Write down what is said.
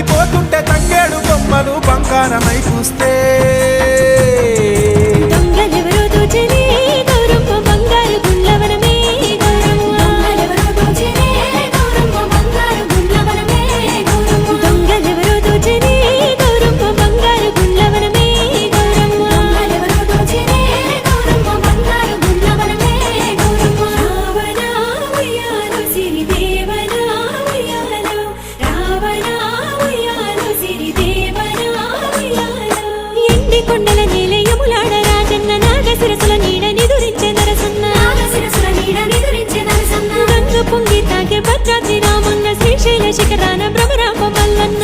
పోతుంటే తంగేడు బొమ్మలు బంగారమై పూస్తే దొంగలెవరో దోచెనే గౌరమ్మ బంగారు గుండ్లవనమే గౌరమ్మ దొంగలెవరో దోచెనే గౌరమ్మ బంగారు గుండ్లవనమే గౌరమ్మ దొంగలెవరో దోచెనే గౌరమ్మ బంగారు గుండ్లవనమే గౌరమ్మ దొంగలెవరో దోచెనే గౌరమ్మ బంగారు గుండ్లవనమే గౌరమ్మ రావణ ఉయ్యాలో సిరి దేవన ఉయ్యాలో రావణ ఉయ్యాలో సిరి దేవన ఉయ్యాలో ఎండి కొండల నేల యములాడ రాజన్న నాగశిరసుల నీడ నిదురించే నరసన్న నాగశిరసుల నీడ నిదురించే నరసన్న గంగ పొంగి తాగే భద్రాద్రి రామన్న శ్రీశైల శిఖరాన భ్రమరాంబ మల్లన్న